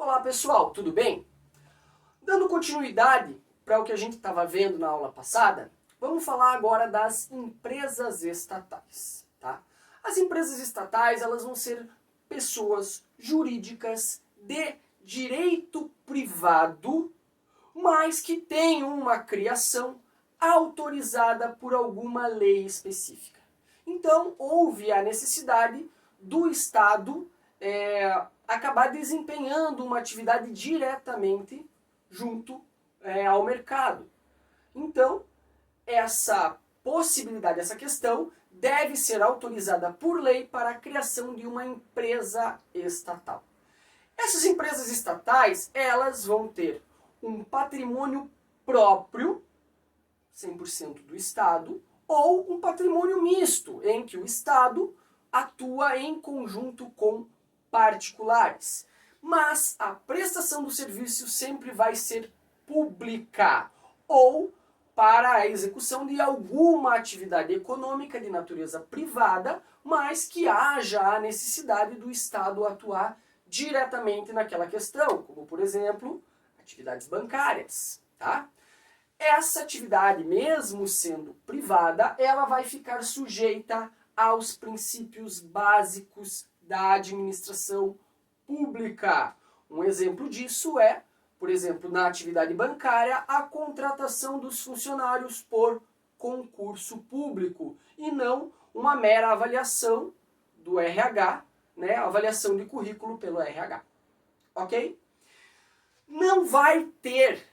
Olá pessoal, tudo bem? Dando continuidade para o que a gente estava vendo na aula passada, vamos falar agora das empresas estatais. Tá? As empresas estatais elas vão ser pessoas jurídicas de direito privado, mas que têm uma criação autorizada por alguma lei específica. Então, houve a necessidade do Estado acabar desempenhando uma atividade diretamente junto ao mercado. Então, essa possibilidade, essa questão, deve ser autorizada por lei para a criação de uma empresa estatal. Essas empresas estatais, elas vão ter um patrimônio próprio, 100% do Estado, ou um patrimônio misto, em que o Estado atua em conjunto com particulares. Mas a prestação do serviço sempre vai ser pública ou para a execução de alguma atividade econômica de natureza privada, mas que haja a necessidade do Estado atuar diretamente naquela questão, como por exemplo, atividades bancárias, tá? Essa atividade, mesmo sendo privada, ela vai ficar sujeita aos princípios básicos da administração pública. Um exemplo disso é, por exemplo, na atividade bancária, a contratação dos funcionários por concurso público e não uma mera avaliação do RH, né, avaliação de currículo pelo RH. Ok? Não vai ter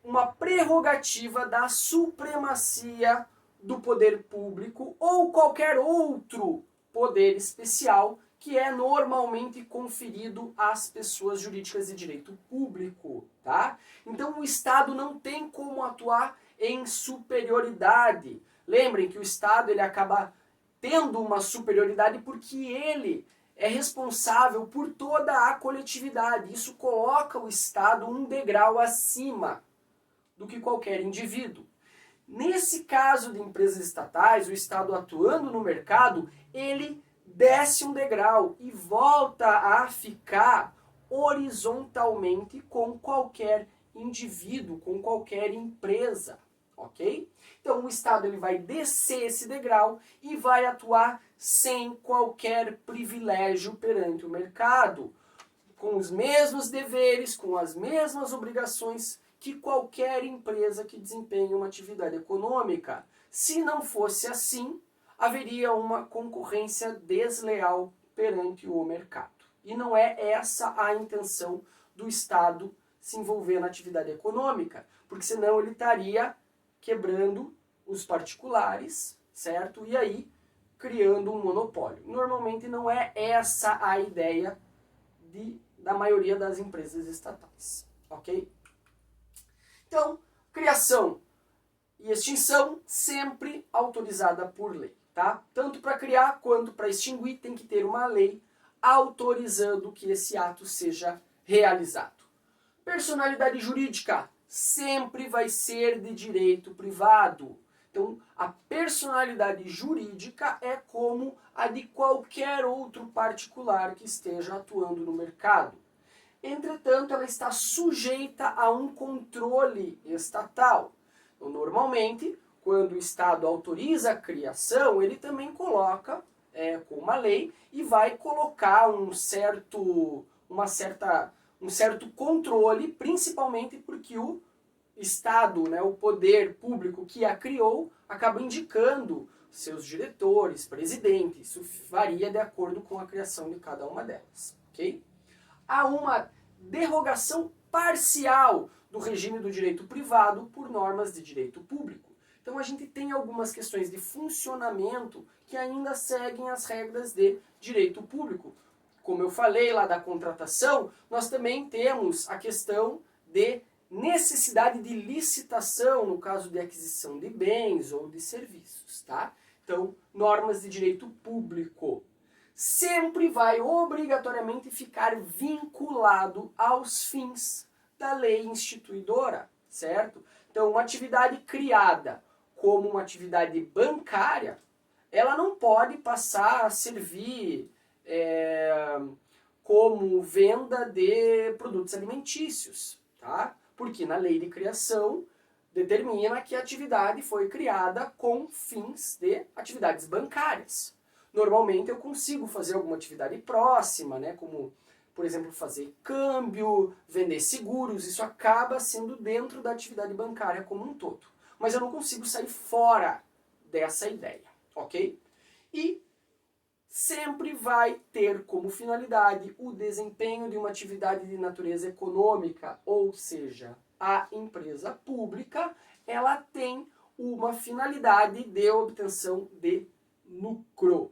uma prerrogativa da supremacia do poder público ou qualquer outro poder especial que é normalmente conferido às pessoas jurídicas de direito público, tá? Então o Estado não tem como atuar em superioridade. Lembrem que o Estado ele acaba tendo uma superioridade porque ele é responsável por toda a coletividade. Isso coloca o Estado um degrau acima do que qualquer indivíduo. Nesse caso de empresas estatais, o Estado atuando no mercado, ele desce um degrau e volta a ficar horizontalmente com qualquer indivíduo, com qualquer empresa, ok? Então o Estado ele vai descer esse degrau e vai atuar sem qualquer privilégio perante o mercado, com os mesmos deveres, com as mesmas obrigações que qualquer empresa que desempenhe uma atividade econômica. Se não fosse assim, haveria uma concorrência desleal perante o mercado. E não é essa a intenção do Estado se envolver na atividade econômica, porque senão ele estaria quebrando os particulares, certo? E aí criando um monopólio. Normalmente não é essa a ideia da maioria das empresas estatais, ok? Então, criação e extinção sempre autorizada por lei, tá? Tanto para criar quanto para extinguir tem que ter uma lei autorizando que esse ato seja realizado. Personalidade jurídica sempre vai ser de direito privado. Então, a personalidade jurídica é como a de qualquer outro particular que esteja atuando no mercado. Entretanto, ela está sujeita a um controle estatal. Então, normalmente, quando o Estado autoriza a criação, ele também coloca com uma lei e vai colocar um certo controle, principalmente porque o Estado, né, o poder público que a criou, acaba indicando seus diretores, presidentes. Isso varia de acordo com a criação de cada uma delas. Ok? Há uma derrogação parcial do regime do direito privado por normas de direito público. Então a gente tem algumas questões de funcionamento que ainda seguem as regras de direito público. Como eu falei lá da contratação, nós também temos a questão de necessidade de licitação no caso de aquisição de bens ou de serviços, tá? Então, normas de direito público. Sempre vai obrigatoriamente ficar vinculado aos fins da lei instituidora, certo? Então, uma atividade criada como uma atividade bancária, ela não pode passar a servir como venda de produtos alimentícios, tá? Porque na lei de criação determina que a atividade foi criada com fins de atividades bancárias. Normalmente eu consigo fazer alguma atividade próxima, né, como, por exemplo, fazer câmbio, vender seguros, isso acaba sendo dentro da atividade bancária como um todo. Mas eu não consigo sair fora dessa ideia, ok? E sempre vai ter como finalidade o desempenho de uma atividade de natureza econômica, ou seja, a empresa pública, ela tem uma finalidade de obtenção de lucro,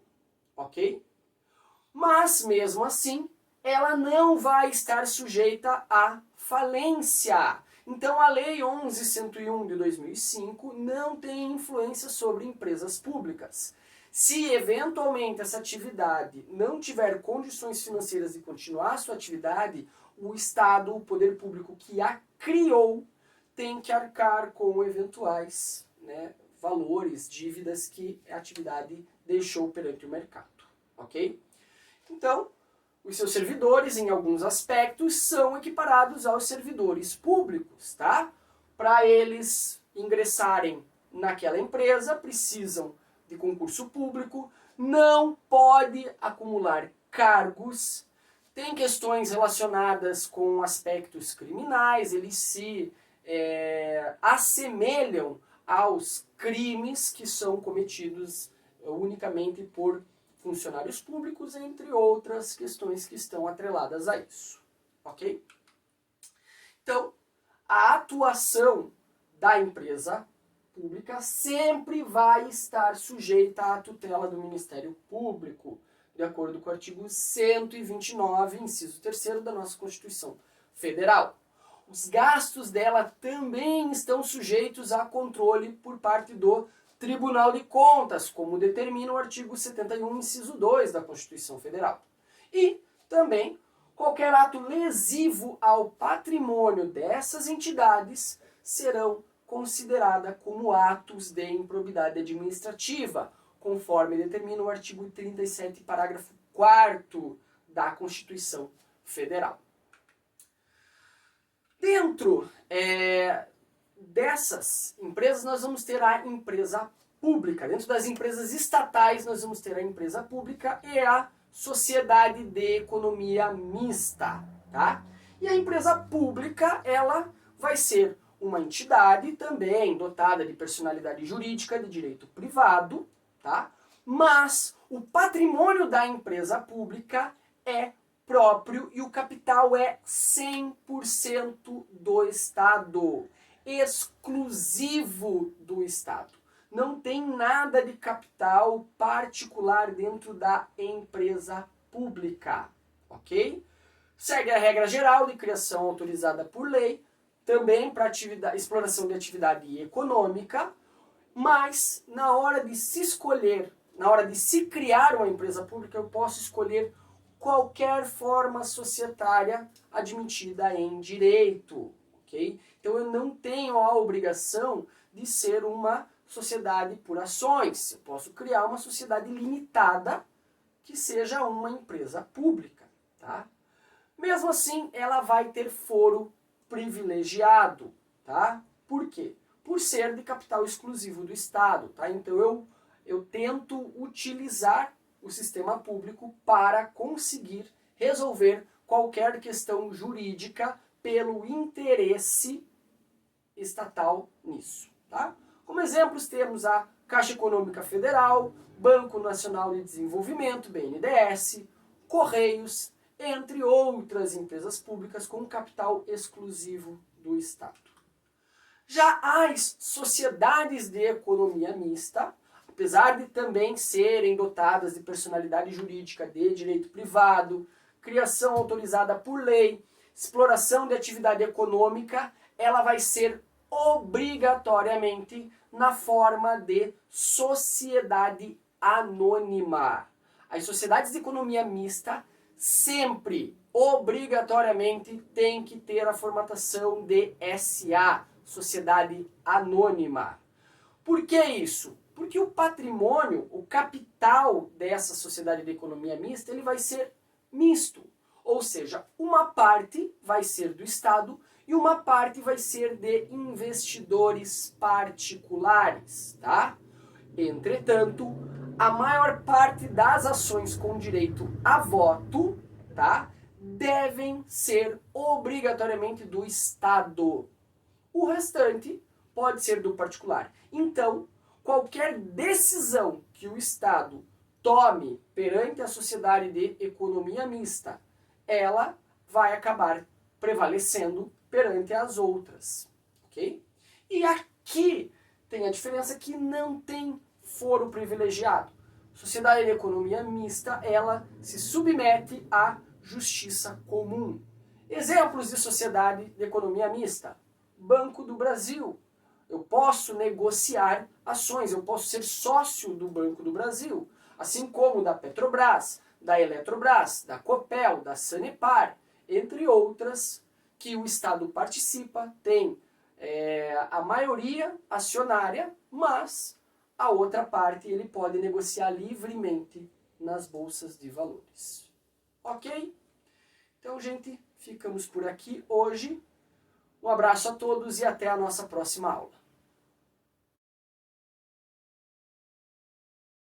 ok? Mas, mesmo assim, ela não vai estar sujeita à falência. Então, a Lei 11.101 de 2005 não tem influência sobre empresas públicas. Se, eventualmente, essa atividade não tiver condições financeiras de continuar sua atividade, o Estado, o poder público que a criou, tem que arcar com eventuais, né, valores, dívidas que a atividade deixou perante o mercado, ok? Então, os seus servidores, em alguns aspectos, são equiparados aos servidores públicos, tá? Para eles ingressarem naquela empresa, precisam de concurso público, não pode acumular cargos, tem questões relacionadas com aspectos criminais, eles se assemelham aos crimes que são cometidos unicamente por funcionários públicos, entre outras questões que estão atreladas a isso, ok? Então, a atuação da empresa pública sempre vai estar sujeita à tutela do Ministério Público, de acordo com o artigo 129, inciso 3º da nossa Constituição Federal. Os gastos dela também estão sujeitos a controle por parte do Tribunal de Contas, como determina o artigo 71, inciso 2 da Constituição Federal. E também qualquer ato lesivo ao patrimônio dessas entidades serão consideradas como atos de improbidade administrativa, conforme determina o artigo 37, parágrafo 4º da Constituição Federal. Dentro dessas empresas, nós vamos ter a empresa pública. Dentro das empresas estatais, nós vamos ter a empresa pública e a sociedade de economia mista, tá? E a empresa pública, ela vai ser uma entidade também dotada de personalidade jurídica de direito privado, tá? Mas o patrimônio da empresa pública é próprio e o capital é 100% do Estado, exclusivo do Estado. Não tem nada de capital particular dentro da empresa pública, ok? Segue a regra geral de criação autorizada por lei, também para exploração de atividade econômica, mas na hora de se escolher, na hora de se criar uma empresa pública, eu posso escolher qualquer forma societária admitida em direito, ok? Então eu não tenho a obrigação de ser uma sociedade por ações. Eu posso criar uma sociedade limitada que seja uma empresa pública, tá? Mesmo assim, ela vai ter foro privilegiado, tá? Por quê? Por ser de capital exclusivo do Estado, tá? Então eu tento utilizar o sistema público para conseguir resolver qualquer questão jurídica pelo interesse estatal nisso, tá? Como exemplos temos a Caixa Econômica Federal, Banco Nacional de Desenvolvimento, BNDES, Correios, entre outras empresas públicas com capital exclusivo do Estado. Já as sociedades de economia mista, apesar de também serem dotadas de personalidade jurídica de direito privado, criação autorizada por lei, exploração de atividade econômica, ela vai ser obrigatoriamente na forma de sociedade anônima. As sociedades de economia mista sempre, obrigatoriamente, têm que ter a formatação de SA, Sociedade Anônima. Por que isso? Porque o patrimônio, o capital dessa sociedade de economia mista, ele vai ser misto. Ou seja, uma parte vai ser do Estado e uma parte vai ser de investidores particulares, tá? Entretanto, a maior parte das ações com direito a voto, tá, devem ser obrigatoriamente do Estado. O restante pode ser do particular. Então, qualquer decisão que o Estado tome perante a sociedade de economia mista, ela vai acabar prevalecendo perante as outras, ok? E aqui tem a diferença que não tem foro privilegiado. Sociedade de economia mista, ela se submete à justiça comum. Exemplos de sociedade de economia mista. Banco do Brasil. Eu posso negociar ações, eu posso ser sócio do Banco do Brasil, assim como da Petrobras, da Eletrobras, da Copel, da Sanepar, entre outras que o Estado participa, tem a maioria acionária, mas a outra parte ele pode negociar livremente nas bolsas de valores. Ok? Então, gente, ficamos por aqui hoje. Um abraço a todos e até a nossa próxima aula.